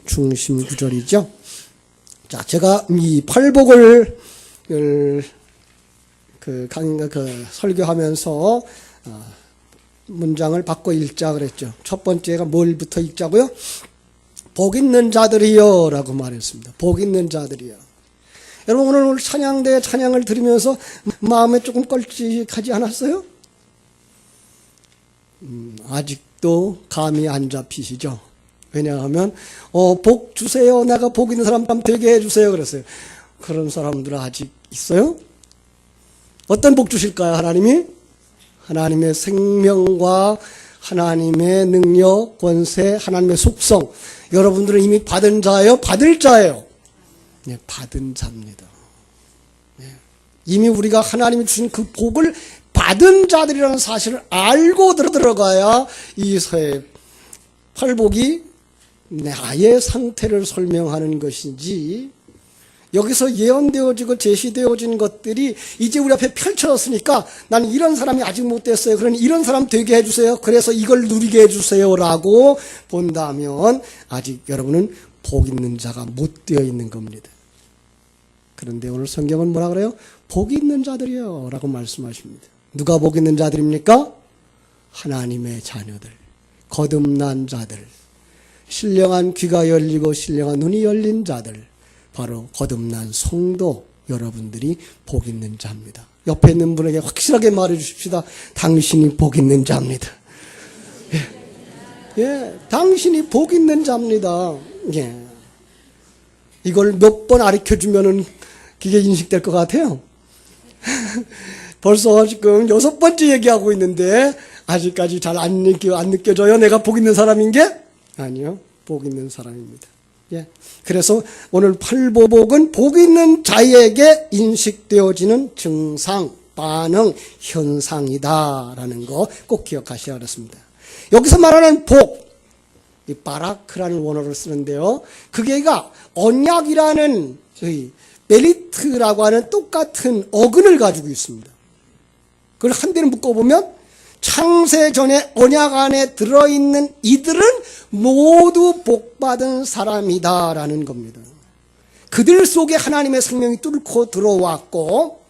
중심 구절이죠. 자, 제가 이 팔복을 설교하면서 문장을 바꿔 읽자 그랬죠. 첫 번째가 뭘부터 읽자고요? 복 있는 자들이여 라고 말했습니다. 복 있는 자들이여. 여러분, 오늘 찬양대에 찬양을 들으면서 마음에 조금 껄찍하지 않았어요? 아직도 감이 안 잡히시죠? 왜냐하면 복 주세요. 내가 복 있는 사람 되게 해주세요. 그랬어요. 그런 사람들 아직 있어요? 어떤 복 주실까요? 하나님이? 하나님의 생명과 하나님의 능력, 권세, 하나님의 속성. 여러분들은 이미 받은 자예요? 받을 자예요? 네, 받은 자입니다. 네. 이미 우리가 하나님이 주신 그 복을 받은 자들이라는 사실을 알고 들어가야 이 팔복이 나의 상태를 설명하는 것인지, 여기서 예언되어지고 제시되어진 것들이 이제 우리 앞에 펼쳐졌으니까 나는 이런 사람이 아직 못 됐어요. 그러니 이런 사람 되게 해주세요. 그래서 이걸 누리게 해주세요 라고 본다면 아직 여러분은 복 있는 자가 못 되어 있는 겁니다. 그런데 오늘 성경은 뭐라 그래요? 복 있는 자들이요 라고 말씀하십니다. 누가 복 있는 자들입니까? 하나님의 자녀들, 거듭난 자들, 신령한 귀가 열리고 신령한 눈이 열린 자들, 바로 거듭난 성도 여러분들이 복 있는 자입니다. 옆에 있는 분에게 확실하게 말해 주십시다. 당신이 복 있는 자입니다. 예, 당신이 복 있는 자입니다. 예. 이걸 몇 번 가르쳐 주면은 그게 인식될 것 같아요. 벌써 지금 6번째 얘기하고 있는데 아직까지 잘 안 느껴져요? 내가 복 있는 사람인 게? 아니요. 복 있는 사람입니다. 예. 그래서 오늘 팔복은 복 있는 자에게 인식되어지는 증상, 반응, 현상이다라는 거 꼭 기억하셔야 하겠습니다. 여기서 말하는 복, 이 바라크라는 원어를 쓰는데요. 그게가 언약이라는 메리트라고 하는 똑같은 어근을 가지고 있습니다. 그걸 한 대를 묶어보면 창세전에 언약 안에 들어있는 이들은 모두 복받은 사람이다라는 겁니다. 그들 속에 하나님의 생명이 뚫고 들어왔고,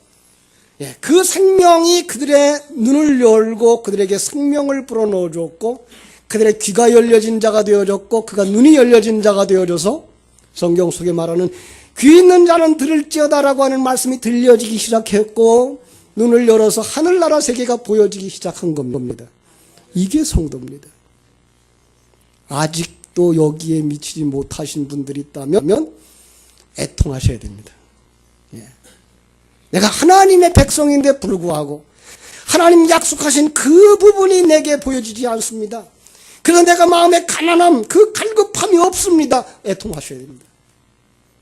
그 생명이 그들의 눈을 열고 그들에게 생명을 불어넣어줬고, 그들의 귀가 열려진 자가 되어졌고, 그가 눈이 열려진 자가 되어져서 성경 속에 말하는 귀 있는 자는 들을지어다라고 하는 말씀이 들려지기 시작했고, 눈을 열어서 하늘나라 세계가 보여지기 시작한 겁니다. 이게 성도입니다. 아직도 여기에 미치지 못하신 분들이 있다면 애통하셔야 됩니다. 예. 내가 하나님의 백성인데 불구하고 하나님 약속하신 그 부분이 내게 보여지지 않습니다. 그래서 내가 마음에 가난함, 그 갈급함이 없습니다. 애통하셔야 됩니다.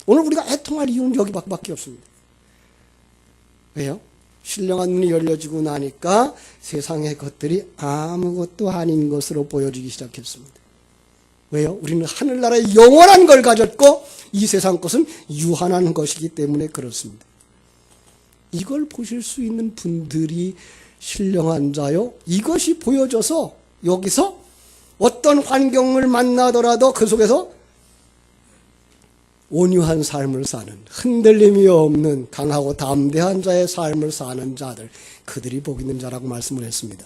오늘 우리가 애통할 이유는 여기밖에 없습니다. 왜요? 신령한 눈이 열려지고 나니까 세상의 것들이 아무것도 아닌 것으로 보여지기 시작했습니다. 왜요? 우리는 하늘나라의 영원한 걸 가졌고 이 세상 것은 유한한 것이기 때문에 그렇습니다. 이걸 보실 수 있는 분들이 신령한 자요. 이것이 보여져서 여기서 어떤 환경을 만나더라도 그 속에서 온유한 삶을 사는, 흔들림이 없는 강하고 담대한 자의 삶을 사는 자들, 그들이 복 있는 자라고 말씀을 했습니다.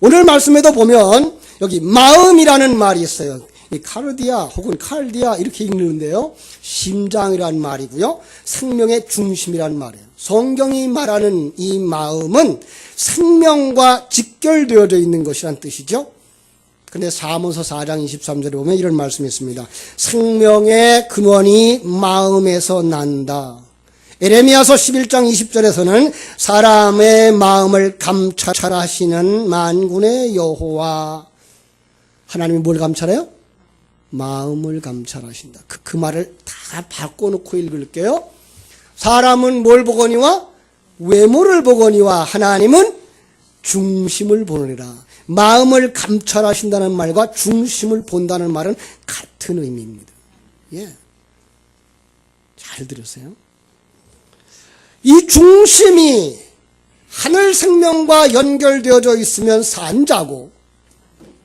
오늘 말씀에도 보면 여기 마음이라는 말이 있어요. 이 카르디아 혹은 칼디아 이렇게 읽는데요. 심장이란 말이고요. 생명의 중심이란 말이에요. 성경이 말하는 이 마음은 생명과 직결되어져 있는 것이란 뜻이죠. 근데 사무서 4장 23절에 보면 이런 말씀이 있습니다. 생명의 근원이 마음에서 난다. 에레미야서 11장 20절에서는 사람의 마음을 감찰하시는 만군의 여호와. 하나님이 뭘 감찰해요? 마음을 감찰하신다. 그 말을 다 바꿔놓고 읽을게요. 사람은 뭘 보거니와? 외모를 보거니와 하나님은 중심을 보느니라. 마음을 감찰하신다는 말과 중심을 본다는 말은 같은 의미입니다. 예. 잘 들으세요. 이 중심이 하늘 생명과 연결되어져 있으면 산 자고,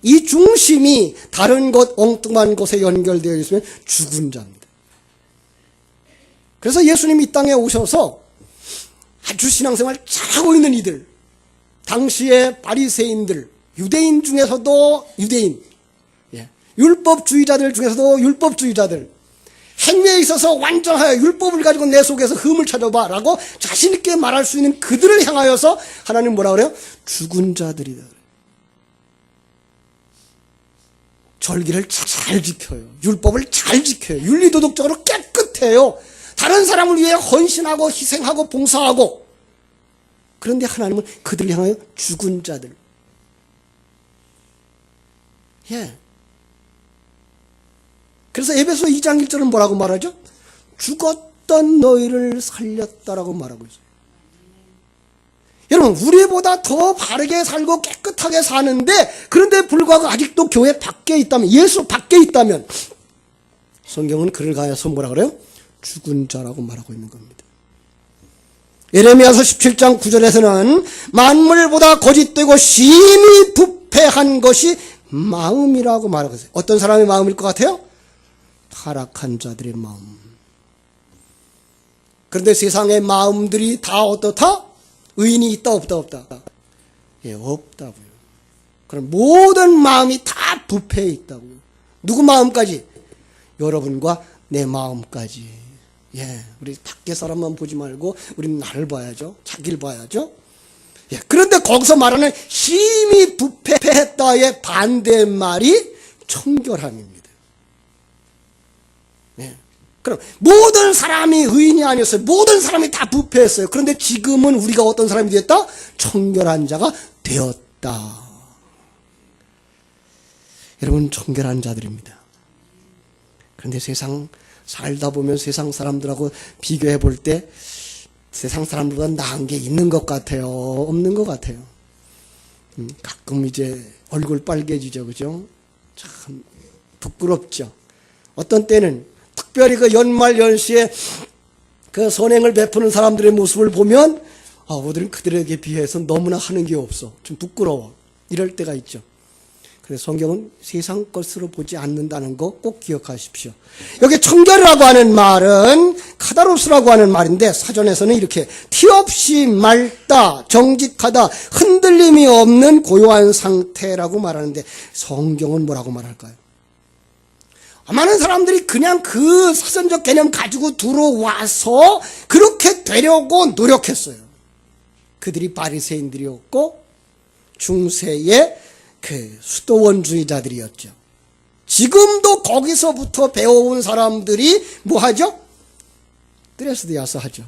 이 중심이 다른 곳, 엉뚱한 곳에 연결되어 있으면 죽은 자입니다. 그래서 예수님이 이 땅에 오셔서 아주 신앙생활 잘하고 있는 이들, 당시의 바리새인들, 유대인 중에서도 유대인, 율법주의자들 중에서도 율법주의자들, 행위에 있어서 완전하여 율법을 가지고 내 속에서 흠을 찾아봐 라고 자신있게 말할 수 있는 그들을 향하여서 하나님 뭐라 그래요? 죽은 자들이다. 절기를 잘 지켜요. 율법을 잘 지켜요. 윤리도덕적으로 깨끗해요. 다른 사람을 위해 헌신하고 희생하고 봉사하고. 그런데 하나님은 그들을 향하여 죽은 자들. 그래서 에베소 2장 1절은 뭐라고 말하죠? 죽었던 너희를 살렸다라고 말하고 있어요. 여러분, 우리보다 더 바르게 살고 깨끗하게 사는데, 그런데 불구하고 아직도 교회 밖에 있다면, 예수 밖에 있다면, 성경은 그를 가해서 뭐라 그래요? 죽은 자라고 말하고 있는 겁니다. 예레미야서 17장 9절에서는 만물보다 거짓되고 심히 부패한 것이 마음이라고 말하고 있어요. 어떤 사람의 마음일 것 같아요? 타락한 자들의 마음. 그런데 세상의 마음들이 다 어떻다? 의인이 있다 없다? 없다고요. 그럼 모든 마음이 다 부패해 있다고요. 누구 마음까지? 여러분과 내 마음까지. 우리 밖에 사람만 보지 말고 우리는 나를 봐야죠. 자기를 봐야죠. 그런데 거기서 말하는 심히 부패했다의 반대말이 청결함입니다. 그럼 모든 사람이 의인이 아니었어요. 모든 사람이 다 부패했어요. 그런데 지금은 우리가 어떤 사람이 되었다? 청결한 자가 되었다. 여러분, 청결한 자들입니다. 그런데 세상 살다 보면 세상 사람들하고 비교해 볼 때 세상 사람들보다 나은 게 있는 것 같아요? 없는 것 같아요? 가끔 이제 얼굴 빨개지죠. 그죠? 참 부끄럽죠. 어떤 때는 특별히 그 연말 연시에 그 선행을 베푸는 사람들의 모습을 보면 우리는 그들에게 비해서 너무나 하는 게 없어. 좀 부끄러워. 이럴 때가 있죠. 그래서 성경은 세상 것으로 보지 않는다는 거 꼭 기억하십시오. 여기 청결이라고 하는 말은 카다로스라고 하는 말인데 사전에서는 이렇게 티 없이 맑다, 정직하다, 흔들림이 없는 고요한 상태라고 말하는데 성경은 뭐라고 말할까요? 많은 사람들이 그냥 그 사전적 개념 가지고 들어와서 그렇게 되려고 노력했어요. 그들이 바리새인들이었고 중세의 그 수도원주의자들이었죠. 지금도 거기서부터 배워온 사람들이 뭐 하죠? 드레스데야서 하죠.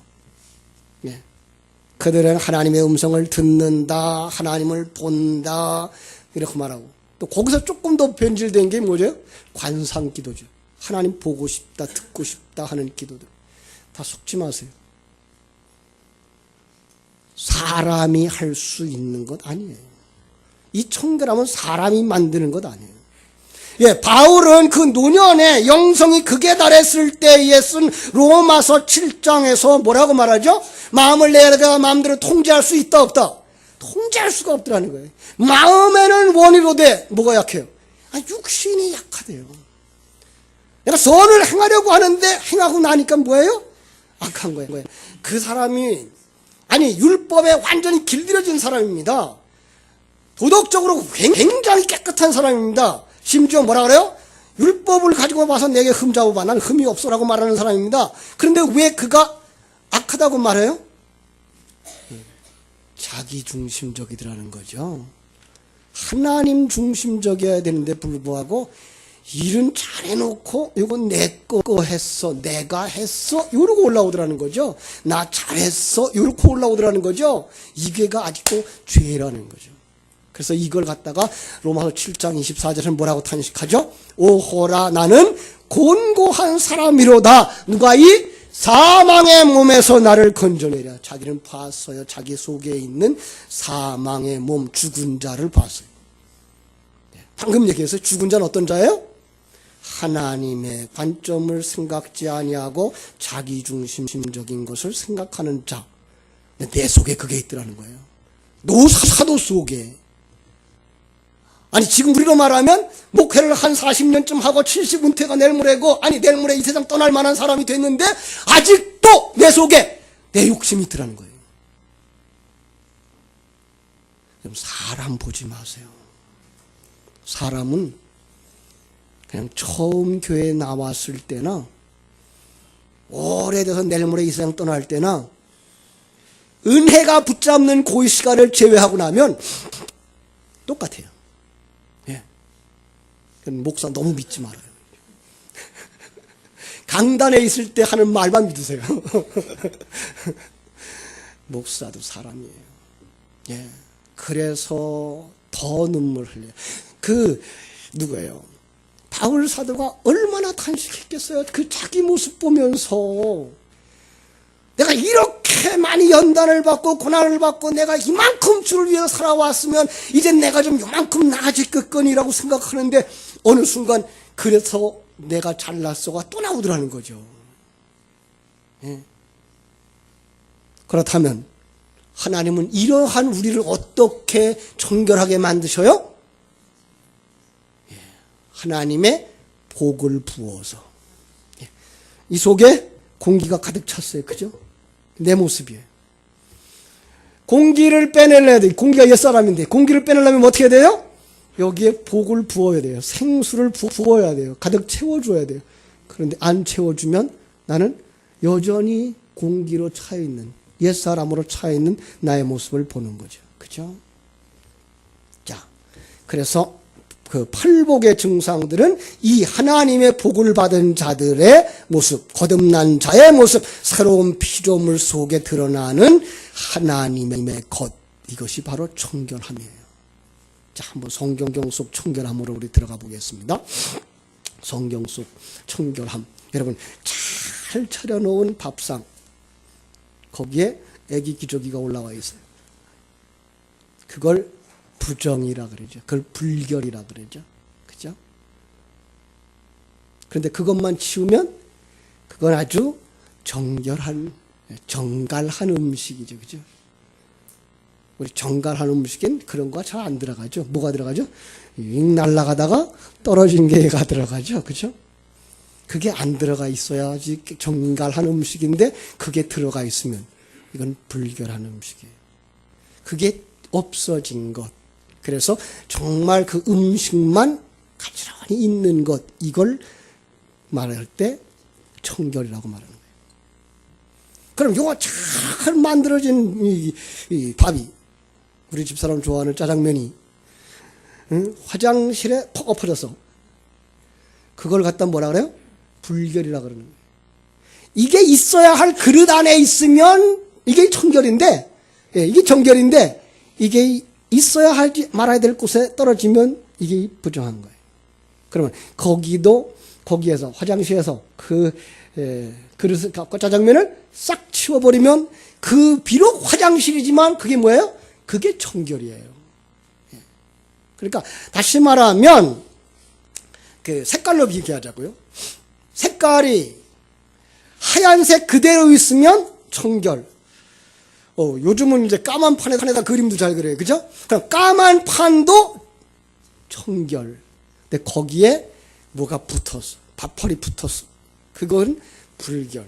그들은 하나님의 음성을 듣는다, 하나님을 본다 이렇게 말하고, 또 거기서 조금 더 변질된 게 뭐죠? 관상 기도죠. 하나님 보고 싶다, 듣고 싶다 하는 기도들. 다 속지 마세요. 사람이 할 수 있는 것 아니에요. 이 청결함은 사람이 만드는 것 아니에요. 바울은 그 노년에 영성이 극에 달했을 때에 쓴 로마서 7장에서 뭐라고 말하죠? 마음을 내가 마음대로 통제할 수 있다 없다? 통제할 수가 없더라는 거예요. 마음에는 원이로되 뭐가 약해요? 육신이 약하대요. 내가 선을 행하려고 하는데 행하고 나니까 뭐예요? 악한 거예요. 그 사람이 율법에 완전히 길들여진 사람입니다. 도덕적으로 굉장히 깨끗한 사람입니다. 심지어 뭐라 그래요? 율법을 가지고 봐서 내게 흠 잡아봐. 난 흠이 없어라고 말하는 사람입니다. 그런데 왜 그가 악하다고 말해요? 자기 중심적이더라는 거죠. 하나님 중심적이어야 되는데 불구하고 일은 잘해놓고 이건 내 거 했어, 내가 했어 이러고 올라오더라는 거죠. 나 잘했어 이렇게 올라오더라는 거죠. 이게가 아직도 죄라는 거죠. 그래서 이걸 갖다가 로마서 7장 24절은 뭐라고 탄식하죠? 오호라 나는 곤고한 사람이로다. 누가 이 사망의 몸에서 나를 건져내랴. 자기는 봤어요. 자기 속에 있는 사망의 몸, 죽은 자를 봤어요. 방금 얘기했어요. 죽은 자는 어떤 자예요? 하나님의 관점을 생각지 아니하고 자기 중심적인 것을 생각하는 자. 내 속에 그게 있더라는 거예요. 노사도 속에. 아니 지금 우리로 말하면 목회를 한 40년쯤 하고 70 은퇴가 내일 모레고, 아니 내일 모레 이 세상 떠날 만한 사람이 됐는데 아직도 내 속에 내 욕심이 있더라는 거예요. 그럼 사람 보지 마세요. 사람은 그냥 처음 교회에 나왔을 때나 오래돼서 내일 모레 이 세상 떠날 때나 은혜가 붙잡는 그 시간을 제외하고 나면 똑같아요. 예. 목사 너무 믿지 말아요. 강단에 있을 때 하는 말만 믿으세요. 목사도 사람이에요. 예. 그래서 더 눈물 흘려요. 누구예요? 바울 사도가 얼마나 탄식했겠어요. 그 자기 모습 보면서 내가 이렇게 많이 연단을 받고 고난을 받고 내가 이만큼 주를 위해서 살아왔으면 이제 내가 좀 이만큼 나아질겠거니라고 생각하는데 어느 순간 그래서 내가 잘났어가 또 나오더라는 거죠. 예. 그렇다면 하나님은 이러한 우리를 어떻게 정결하게 만드셔요? 예. 하나님의 복을 부어서. 예. 이 속에 공기가 가득 찼어요. 그죠? 내 모습이에요. 공기를 빼내려야 돼요. 공기가 옛사람인데 공기를 빼내려면 어떻게 해야 돼요? 여기에 복을 부어야 돼요. 생수를 부어야 돼요. 가득 채워줘야 돼요. 그런데 안 채워주면 나는 여전히 공기로 차있는, 옛사람으로 차있는 나의 모습을 보는 거죠. 그죠? 자, 그래서 그 팔복의 증상들은 이 하나님의 복을 받은 자들의 모습, 거듭난 자의 모습, 새로운 피조물 속에 드러나는 하나님의 것, 이것이 바로 청결함이에요. 자, 한번 성경 속 청결함으로 우리 들어가 보겠습니다. 성경 속 청결함. 여러분, 잘 차려놓은 밥상, 거기에 애기 기저귀가 올라와 있어요. 그걸 부정이라 그러죠. 그걸 불결이라 그러죠. 그죠? 그런데 그것만 치우면 그건 아주 정갈한 음식이죠. 그죠? 우리 정갈한 음식엔 그런 거 잘 안 들어가죠. 뭐가 들어가죠? 날아가다가 떨어진 게가 들어가죠. 그죠? 그게 안 들어가 있어야지 정갈한 음식인데 그게 들어가 있으면 이건 불결한 음식이에요. 그게 없어진 것. 그래서 정말 그 음식만 가지런히 있는 것, 이걸 말할 때 청결이라고 말하는 거예요. 그럼 요거 잘 만들어진 이 밥이, 우리 집사람 좋아하는 짜장면이 화장실에 퍽 엎어져서 그걸 갖다 뭐라 그래요? 불결이라 그러는 거예요. 이게 있어야 할 그릇 안에 있으면 이게 청결인데, 예, 이게 정결인데 이게 있어야 할지 말아야 될 곳에 떨어지면 이게 부정한 거예요. 그러면 거기에서 화장실에서 그릇을 갖고 짜장면을 싹 치워버리면 그 비록 화장실이지만 그게 뭐예요? 그게 청결이에요. 예. 그러니까 다시 말하면 그 색깔로 비교하자고요. 색깔이 하얀색 그대로 있으면 청결. 요즘은 이제 까만 판에다 그림도 잘 그려요. 그죠? 그럼 까만 판도 청결. 근데 거기에 뭐가 붙었어. 밥펄이 붙었어. 그건 불결.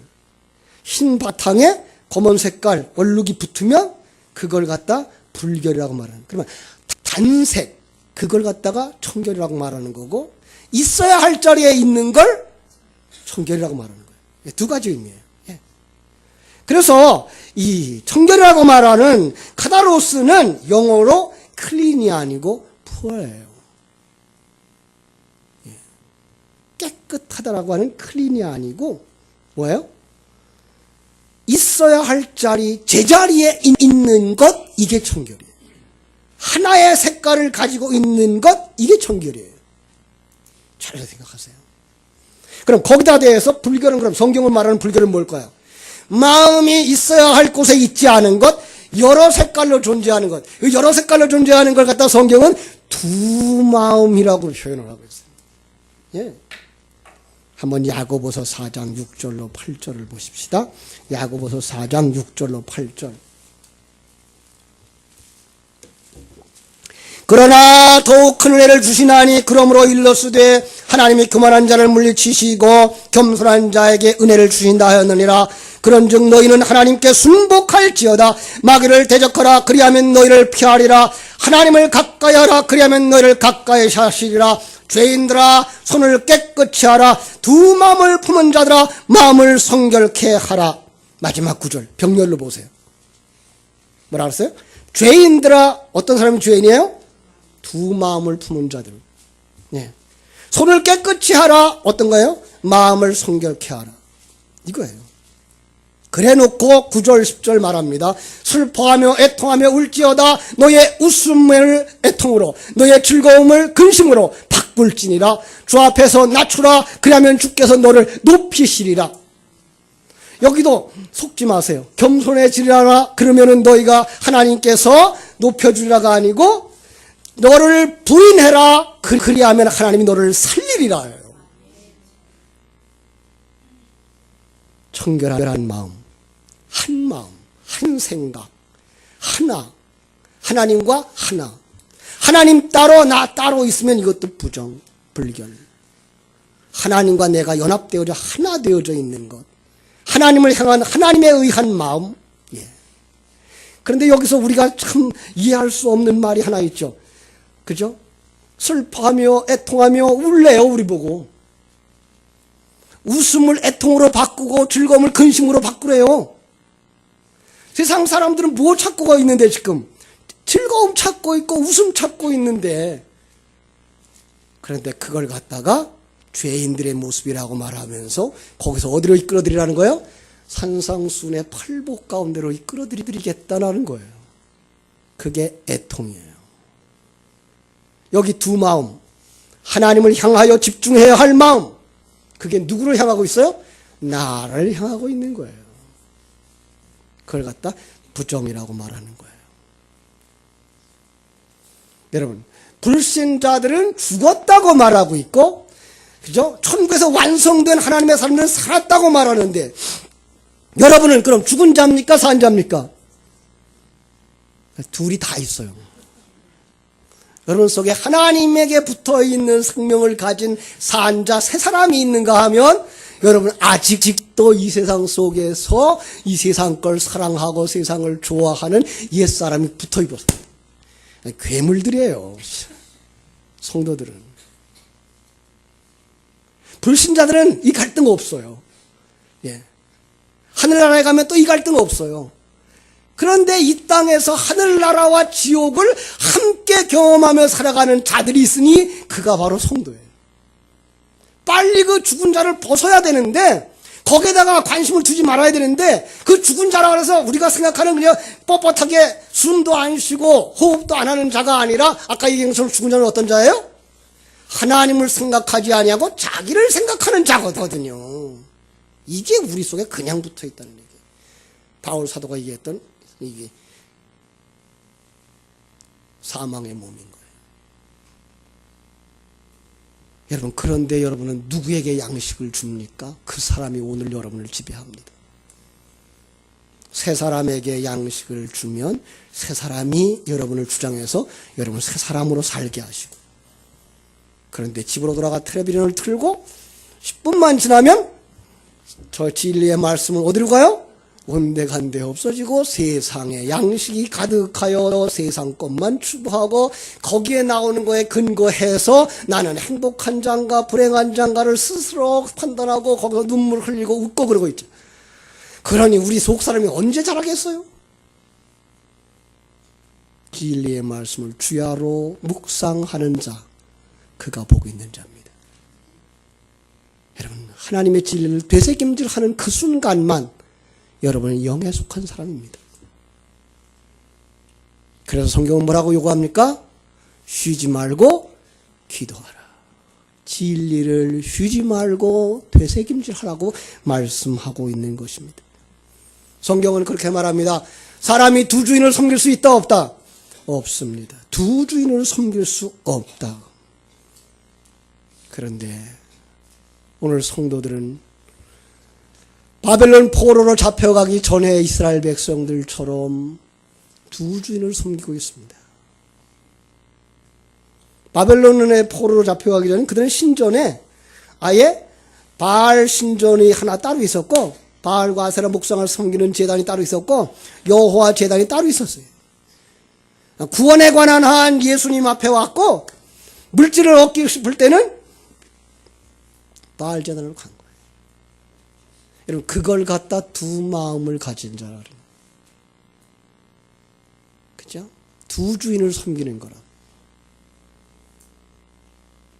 흰 바탕에 검은 색깔 얼룩이 붙으면 그걸 갖다 불결이라고 말하는. 그러면 단색, 그걸 갖다가 청결이라고 말하는 거고, 있어야 할 자리에 있는 걸 청결이라고 말하는 거예요. 두 가지 의미예요. 예. 그래서 이 청결이라고 말하는 카다로스는 영어로 클린이 아니고 푸어예요. 예. 깨끗하다라고 하는 클린이 아니고 뭐예요? 있어야 할 자리, 제자리에 있는 것, 이게 청결이에요. 하나의 색깔을 가지고 있는 것, 이게 청결이에요. 잘 생각하세요. 그럼 거기다 대해서 불결은, 그럼 성경을 말하는 불결은 뭘까요? 마음이 있어야 할 곳에 있지 않은 것, 여러 색깔로 존재하는 것. 여러 색깔로 존재하는 걸 갖다 성경은 두 마음이라고 표현을 하고 있어요. 예. 한번 야고보서 4장 6절로 8절을 보십시다. 야고보서 4장 6절로 8절. 그러나 더욱 큰 은혜를 주시나니 그러므로 일러스되 하나님이 교만한 자를 물리치시고 겸손한 자에게 은혜를 주신다 하였느니라. 그런즉 너희는 하나님께 순복할지어다. 마귀를 대적하라. 그리하면 너희를 피하리라. 하나님을 가까이 하라. 그리하면 너희를 가까이 하시리라. 죄인들아 손을 깨끗이 하라. 두 마음을 품은 자들아 마음을 성결케 하라. 마지막 구절 병렬로 보세요. 뭐라 그랬어요? 죄인들아, 어떤 사람이 죄인이에요? 두 마음을 품은 자들. 예. 손을 깨끗이 하라. 어떤가요? 마음을 성결케 하라. 이거예요. 그래 놓고 9절 10절 말합니다. 슬퍼하며 애통하며 울지어다. 너의 웃음을 애통으로 너의 즐거움을 근심으로 바꿀지니라. 주 앞에서 낮추라. 그러면 주께서 너를 높이시리라. 여기도 속지 마세요. 겸손해지리라. 그러면은 너희가 하나님께서 높여주리라가 아니고 너를 부인해라. 그리하면 하나님이 너를 살리리라. 청결한 마음, 한 마음, 한 생각, 하나. 하나님과 하나. 하나님 따로 나 따로 있으면 이것도 부정, 불결. 하나님과 내가 연합되어져 하나 되어져 있는 것. 하나님을 향한 하나님에 의한 마음. 예. 그런데 여기서 우리가 참 이해할 수 없는 말이 하나 있죠. 그죠? 슬퍼하며 애통하며 울래요. 우리 보고. 웃음을 애통으로 바꾸고 즐거움을 근심으로 바꾸래요. 세상 사람들은 뭐 찾고 있는데 지금? 즐거움 찾고 있고 웃음 찾고 있는데, 그런데 그걸 갖다가 죄인들의 모습이라고 말하면서 거기서 어디로 이끌어드리라는 거예요? 산상순의 팔복 가운데로 이끌어드리겠다는 거예요. 그게 애통이에요. 여기 두 마음, 하나님을 향하여 집중해야 할 마음, 그게 누구를 향하고 있어요? 나를 향하고 있는 거예요. 그걸 갖다 부정이라고 말하는 거예요. 여러분, 불신자들은 죽었다고 말하고 있고, 그죠? 천국에서 완성된 하나님의 사람들은 살았다고 말하는데, 여러분은 그럼 죽은 자입니까? 산 자입니까? 둘이 다 있어요. 여러분 속에 하나님에게 붙어있는 생명을 가진 산 자 세 사람이 있는가 하면, 여러분 아직도 이 세상 속에서 이 세상 걸 사랑하고 세상을 좋아하는 옛사람이 붙어있어요. 괴물들이에요. 성도들은. 불신자들은 이 갈등 없어요. 예. 하늘나라에 가면 또 이 갈등 없어요. 그런데 이 땅에서 하늘나라와 지옥을 함께 경험하며 살아가는 자들이 있으니 그가 바로 성도예요. 빨리 그 죽은 자를 벗어야 되는데, 거기에다가 관심을 두지 말아야 되는데, 그 죽은 자라 그래서 우리가 생각하는 그냥 뻣뻣하게 숨도 안 쉬고 호흡도 안 하는 자가 아니라, 아까 얘기한 것처럼 죽은 자는 어떤 자예요? 하나님을 생각하지 아니하고 자기를 생각하는 자거든요. 이게 우리 속에 그냥 붙어 있다는 얘기예요. 바울 사도가 얘기했던 이게 사망의 몸인 거예요. 여러분, 그런데 여러분은 누구에게 양식을 줍니까? 그 사람이 오늘 여러분을 지배합니다. 세 사람에게 양식을 주면 세 사람이 여러분을 주장해서 여러분을 세 사람으로 살게 하시고, 그런데 집으로 돌아가 텔레비전을 틀고 10분만 지나면 저 진리의 말씀을 어디로 가요? 온데간데 없어지고 세상에 양식이 가득하여 세상 것만 추구하고 거기에 나오는 거에 근거해서 나는 행복한 자인가 불행한 자인가를 스스로 판단하고 거기서 눈물 흘리고 웃고 그러고 있죠. 그러니 우리 속 사람이 언제 잘하겠어요? 진리의 말씀을 주야로 묵상하는 자, 그가 복 있는 자입니다. 여러분, 하나님의 진리를 되새김질하는 그 순간만 여러분은 영에 속한 사람입니다. 그래서 성경은 뭐라고 요구합니까? 쉬지 말고 기도하라. 진리를 쉬지 말고 되새김질하라고 말씀하고 있는 것입니다. 성경은 그렇게 말합니다. 사람이 두 주인을 섬길 수 있다 없다? 없습니다. 두 주인을 섬길 수 없다. 그런데 오늘 성도들은 바벨론 포로로 잡혀가기 전에 이스라엘 백성들처럼 두 주인을 섬기고 있습니다. 바벨론의 포로로 잡혀가기 전에 그들은 신전에 아예 바알 신전이 하나 따로 있었고 바알과 아세라 목상을 섬기는 제단이 따로 있었고 여호와 제단이 따로 있었어요. 구원에 관한 한 예수님 앞에 왔고 물질을 얻기 싶을 때는 바알 제단으로 간 거예요. 여러분 그걸 갖다 두 마음을 가진 자라. 그죠? 두 주인을 섬기는 거라.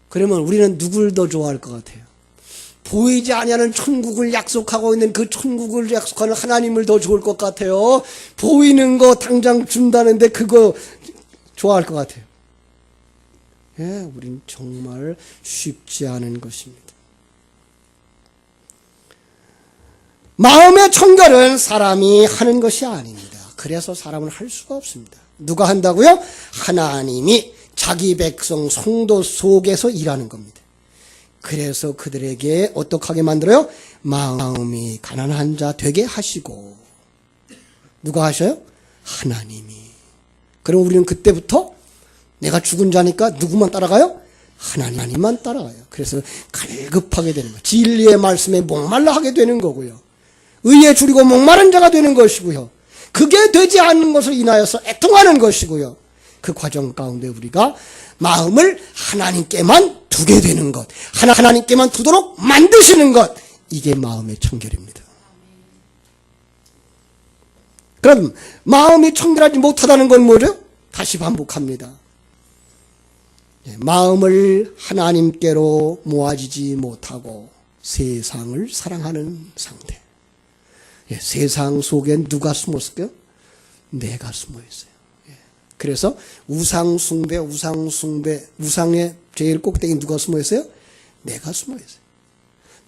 그러면 우리는 누굴 더 좋아할 것 같아요? 보이지 아니하는 천국을 약속하고 있는 그 천국을 약속하는 하나님을 더 좋을 것 같아요? 보이는 거 당장 준다는데 그거 좋아할 것 같아요? 예, 우린 정말 쉽지 않은 것입니다. 마음의 청결은 사람이 하는 것이 아닙니다. 그래서 사람은 할 수가 없습니다. 누가 한다고요? 하나님이 자기 백성 성도 속에서 일하는 겁니다. 그래서 그들에게 어떻게 만들어요? 마음이 가난한 자 되게 하시고. 누가 하셔요? 하나님이. 그럼 우리는 그때부터 내가 죽은 자니까 누구만 따라가요? 하나님만 따라가요. 그래서 갈급하게 되는 거예요. 진리의 말씀에 목말라 하게 되는 거고요. 의에 줄이고 목마른 자가 되는 것이고요. 그게 되지 않는 것을 인하여서 애통하는 것이고요. 그 과정 가운데 우리가 마음을 하나님께만 두게 되는 것, 하나님께만 두도록 만드시는 것, 이게 마음의 청결입니다. 그럼 마음이 청결하지 못하다는 건 뭐죠? 다시 반복합니다. 마음을 하나님께로 모아지지 못하고 세상을 사랑하는 상태. 세상 속엔 누가 숨었을까요? 내가 숨어 있어요. 그래서 우상 숭배, 우상의 제일 꼭대기 누가 숨어 있어요? 내가 숨어 있어요.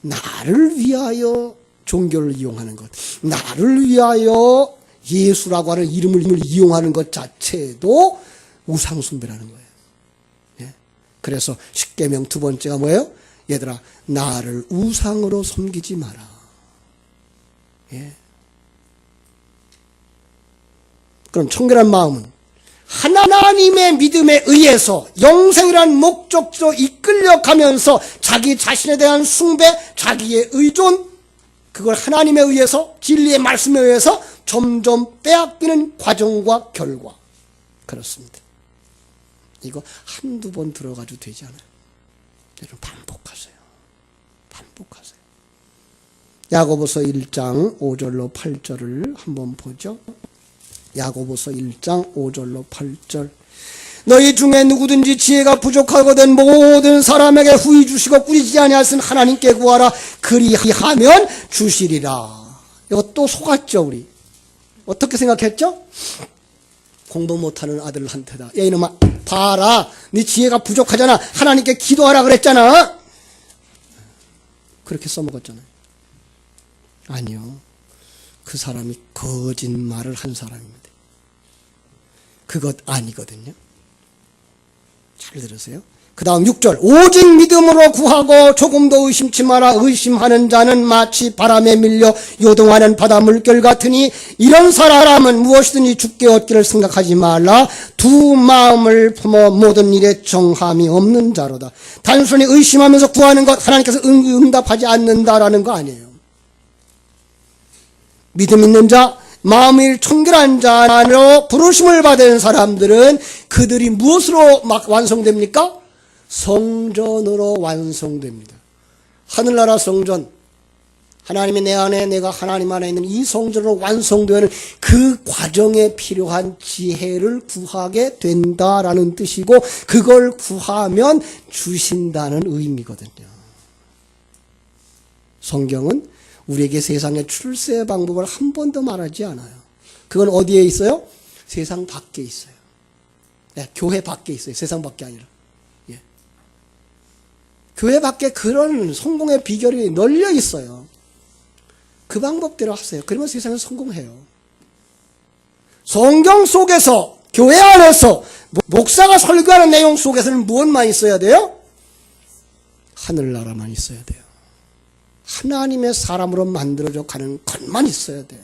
나를 위하여 종교를 이용하는 것, 나를 위하여 예수라고 하는 이름을 이용하는 것 자체도 우상 숭배라는 거예요. 그래서 십계명 두 번째가 뭐예요? 얘들아, 나를 우상으로 섬기지 마라. 그럼 청결한 마음은 하나님의 믿음에 의해서 영생이란 목적지로 이끌려가면서 자기 자신에 대한 숭배, 자기의 의존, 그걸 하나님에 의해서, 진리의 말씀에 의해서 점점 빼앗기는 과정과 결과. 그렇습니다. 이거 한두 번 들어가도 되지 않아요. 여러분 반복하세요. 반복하세요. 야고보서 1장 5절로 8절을 한번 보죠. 야고보서 1장 5절로 8절. 너희 중에 누구든지 지혜가 부족하거든 모든 사람에게 후히 주시고 꾸리지 아니하신 하나님께 구하라. 그리하면 주시리라. 이거 또 속았죠 우리. 어떻게 생각했죠? 공부 못하는 아들한테다. 야 이놈아 봐라. 네 지혜가 부족하잖아. 하나님께 기도하라 그랬잖아. 그렇게 써먹었잖아요. 아니요. 그 사람이 거짓말을 한 사람입니다. 그것 아니거든요. 잘 들으세요. 그 다음 6절. 오직 믿음으로 구하고 조금도 의심치 마라. 의심하는 자는 마치 바람에 밀려 요동하는 바다 물결 같으니 이런 사람은 무엇이든지 죽게 얻기를 생각하지 말라. 두 마음을 품어 모든 일에 정함이 없는 자로다. 단순히 의심하면서 구하는 것 하나님께서 응답하지 않는다라는 거 아니에요. 믿음 있는 자, 마음이 청결한 자로 부르심을 받은 사람들은 그들이 무엇으로 막 완성됩니까? 성전으로 완성됩니다. 하늘나라 성전, 하나님이 내 안에 내가 하나님 안에 있는 이 성전으로 완성되는 그 과정에 필요한 지혜를 구하게 된다라는 뜻이고 그걸 구하면 주신다는 의미거든요. 성경은 우리에게 세상의 출세 방법을 한 번도 말하지 않아요. 그건 어디에 있어요? 세상 밖에 있어요. 교회 밖에 있어요. 세상 밖에 아니라. 교회 밖에 그런 성공의 비결이 널려 있어요. 그 방법대로 하세요. 그러면 세상에 성공해요. 성경 속에서, 교회 안에서, 목사가 설교하는 내용 속에서는 무엇만 있어야 돼요? 하늘나라만 있어야 돼요. 하나님의 사람으로 만들어져 가는 것만 있어야 돼요.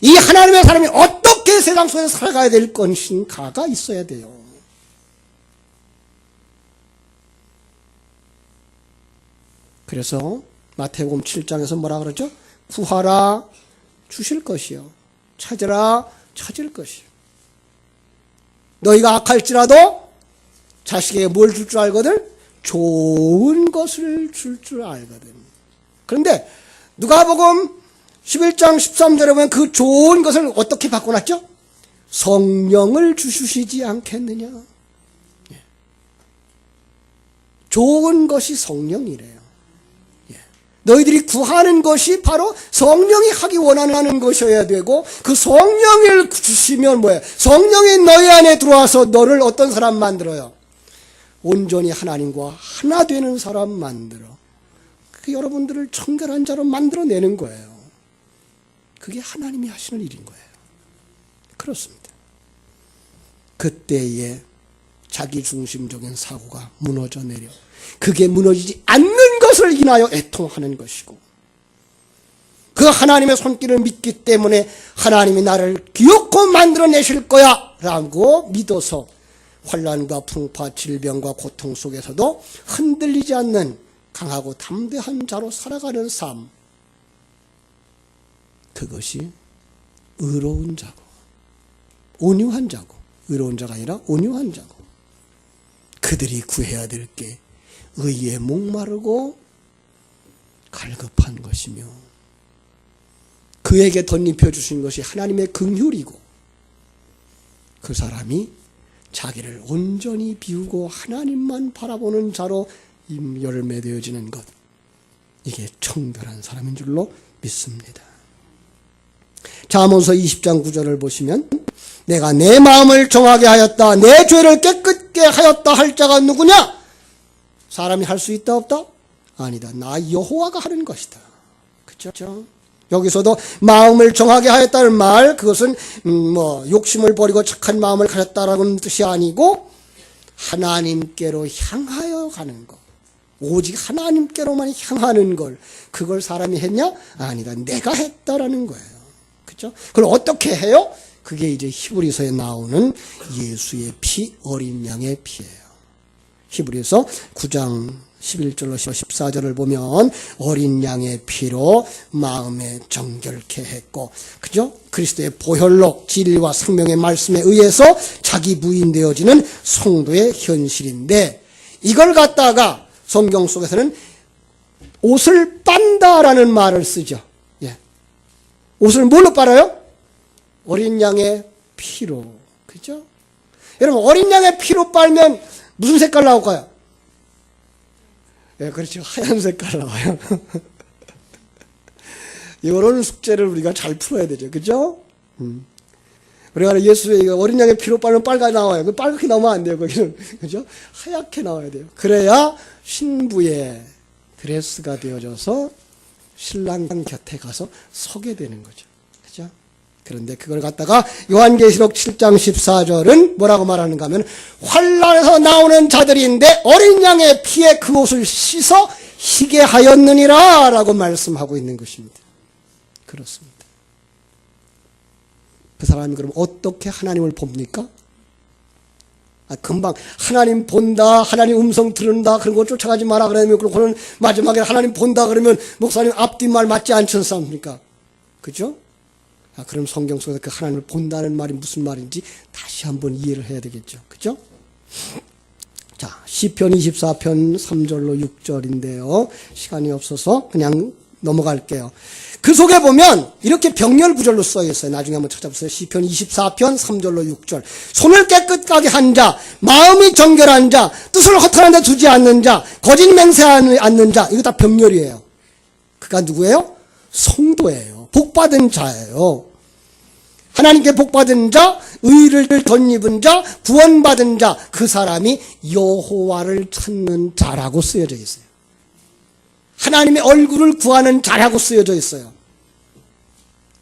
이 하나님의 사람이 어떻게 세상 속에서 살아가야 될 것인가가 있어야 돼요. 그래서 마태복음 7장에서 뭐라 그러죠? 구하라 주실 것이요, 찾으라 찾을 것이요. 너희가 악할지라도 자식에게 뭘 줄 줄 알거든? 좋은 것을 줄 줄 알거든. 그런데 누가복음 11장 13절에 보면 그 좋은 것을 어떻게 바꿔놨죠? 성령을 주시지 않겠느냐. 좋은 것이 성령이래요. 너희들이 구하는 것이 바로 성령이 하기 원하는 것이어야 되고, 그 성령을 주시면 뭐예요? 성령이 너희 안에 들어와서 너를 어떤 사람 만들어요? 온전히 하나님과 하나 되는 사람 만들어. 그 여러분들을 청결한 자로 만들어내는 거예요. 그게 하나님이 하시는 일인 거예요. 그렇습니다. 그때에 자기중심적인 사고가 무너져 내려 그게 무너지지 않는 것을 인하여 애통하는 것이고, 그 하나님의 손길을 믿기 때문에 하나님이 나를 기어코 만들어내실 거야 라고 믿어서 환난과 풍파, 질병과 고통 속에서도 흔들리지 않는 강하고 담대한 자로 살아가는 삶, 그것이 의로운 자고 온유한 자고, 의로운 자가 아니라 온유한 자고, 그들이 구해야 될 게 의에 목마르고 갈급한 것이며, 그에게 덧입혀 주신 것이 하나님의 긍휼이고, 그 사람이 자기를 온전히 비우고 하나님만 바라보는 자로 열매되어지는 것, 이게 청결한 사람인 줄로 믿습니다. 잠언서 20장 9절을 보시면, 내가 내 마음을 정하게 하였다, 내 죄를 깨끗게 하였다 할 자가 누구냐? 사람이 할 수 있다 없다? 아니다. 나 여호와가 하는 것이다. 그렇죠? 여기서도 마음을 정하게 하였다는 말, 그것은 욕심을 버리고 착한 마음을 가졌다라는 뜻이 아니고 하나님께로 향하여 가는 것, 오직 하나님께로만 향하는 걸, 그걸 사람이 했냐? 아니다. 내가 했다라는 거예요. 그렇죠? 그걸 어떻게 해요? 그게 이제 히브리서에 나오는 예수의 피, 어린 양의 피예요. 히브리서 9장 11절로 14절을 보면 어린 양의 피로 마음에 정결케 했고, 그죠? 그리스도의 보혈로 진리와 생명의 말씀에 의해서 자기 부인되어지는 성도의 현실인데, 이걸 갖다가 성경 속에서는 옷을 빤다라는 말을 쓰죠. 예. 옷을 뭘로 빨아요? 어린 양의 피로. 그죠? 여러분, 어린 양의 피로 빨면 무슨 색깔 나올까요? 예, 그렇죠. 하얀 색깔 나와요. 이런 숙제를 우리가 잘 풀어야 되죠. 그죠? 우리가 예수의 어린 양의 피로 빨면 빨갛게 나와요. 그 빨갛게 나오면 안 돼요. 거기는. 그죠? 하얗게 나와야 돼요. 그래야 신부의 드레스가 되어져서 신랑 곁에 가서 서게 되는 거죠. 그죠? 그런데 그걸 갖다가 요한계시록 7장 14절은 뭐라고 말하는가 하면, 환난에서 나오는 자들인데 어린 양의 피에 그 옷을 씻어 희게 하였느니라 라고 말씀하고 있는 것입니다. 그렇습니다. 그 사람이 그럼 어떻게 하나님을 봅니까? 금방 하나님 본다, 하나님 음성 들은다, 그런 거 쫓아가지 마라 그러면, 그러고는 마지막에 하나님 본다 그러면 목사님 앞뒷말 맞지 않지 않습니까? 그죠? 그럼 성경 속에서 그 하나님을 본다는 말이 무슨 말인지 다시 한번 이해를 해야 되겠죠. 그죠? 자, 시편 24편 3절로 6절인데요. 시간이 없어서 그냥 넘어갈게요. 그 속에 보면 이렇게 병렬 구절로 써 있어요. 나중에 한번 찾아보세요. 시편 24편 3절로 6절. 손을 깨끗하게 한 자, 마음이 정결한 자, 뜻을 허탄한 데 두지 않는 자, 거짓 맹세하지 않는 자, 이거 다 병렬이에요. 그가 누구예요? 성도예요. 복받은 자예요. 하나님께 복받은 자, 의를 덧입은 자, 구원받은 자, 그 사람이 여호와를 찾는 자라고 쓰여져 있어요. 하나님의 얼굴을 구하는 자라고 쓰여져 있어요.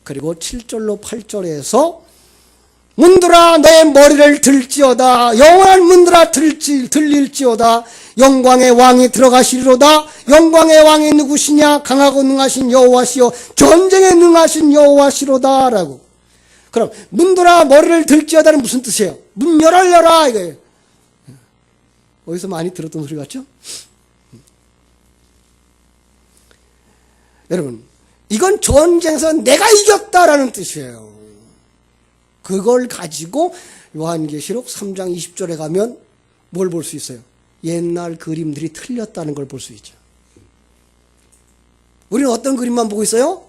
그리고 7절로 8절에서 문들아 너의 머리를 들지어다, 영원한 문들아 들릴지어다, 영광의 왕이 들어가시리로다. 영광의 왕이 누구시냐? 강하고 능하신 여호와시요 전쟁에 능하신 여호와시로다 라고. 그럼 문들아 머리를 들지어다는 무슨 뜻이에요? 문 열어라 이거예요. 어디서 많이 들었던 소리 같죠? 여러분, 이건 전쟁에서 내가 이겼다라는 뜻이에요. 그걸 가지고 요한계시록 3장 20절에 가면 뭘 볼 수 있어요? 옛날 그림들이 틀렸다는 걸 볼 수 있죠. 우리는 어떤 그림만 보고 있어요?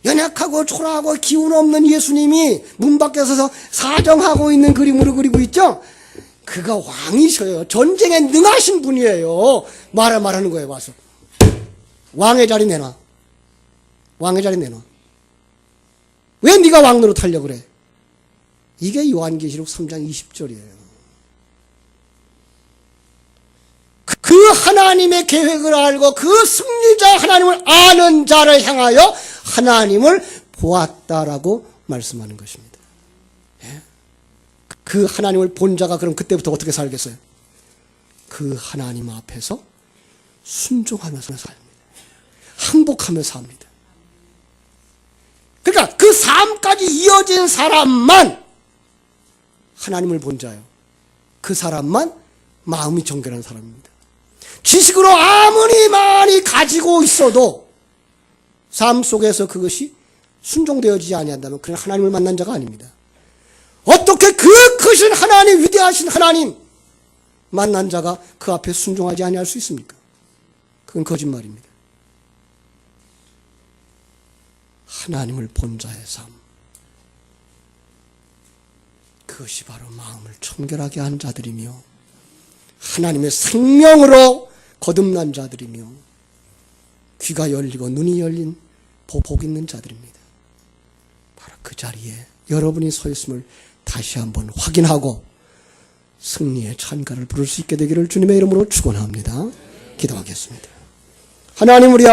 연약하고 초라하고 기운 없는 예수님이 문 밖에 서서 사정하고 있는 그림으로 그리고 있죠? 그가 왕이셔요. 전쟁에 능하신 분이에요. 말하는 거예요, 와서. 왕의 자리 내놔. 왕의 자리 내놔. 왜 네가 왕 노릇하려고 그래? 이게 요한계시록 3장 20절이에요. 그 하나님의 계획을 알고 그 승리자 하나님을 아는 자를 향하여 하나님을 보았다라고 말씀하는 것입니다. 예? 그 하나님을 본 자가 그럼 그때부터 어떻게 살겠어요? 그 하나님 앞에서 순종하면서 삽니다. 항복하며 삽니다. 그러니까 그 삶까지 이어진 사람만 하나님을 본 자예요. 그 사람만 마음이 정결한 사람입니다. 지식으로 아무리 많이 가지고 있어도 삶 속에서 그것이 순종되어지지 아니한다면 그는 하나님을 만난 자가 아닙니다. 어떻게 그 크신 하나님, 위대하신 하나님 만난 자가 그 앞에 순종하지 아니할 수 있습니까? 그건 거짓말입니다. 하나님을 본 자의 삶, 그것이 바로 마음을 청결하게 한 자들이며 하나님의 생명으로 거듭난 자들이며 귀가 열리고 눈이 열린 복 있는 자들입니다. 바로 그 자리에 여러분이 서 있음을 다시 한번 확인하고 승리의 찬가를 부를 수 있게 되기를 주님의 이름으로 축원합니다. 기도하겠습니다. 하나님, 우리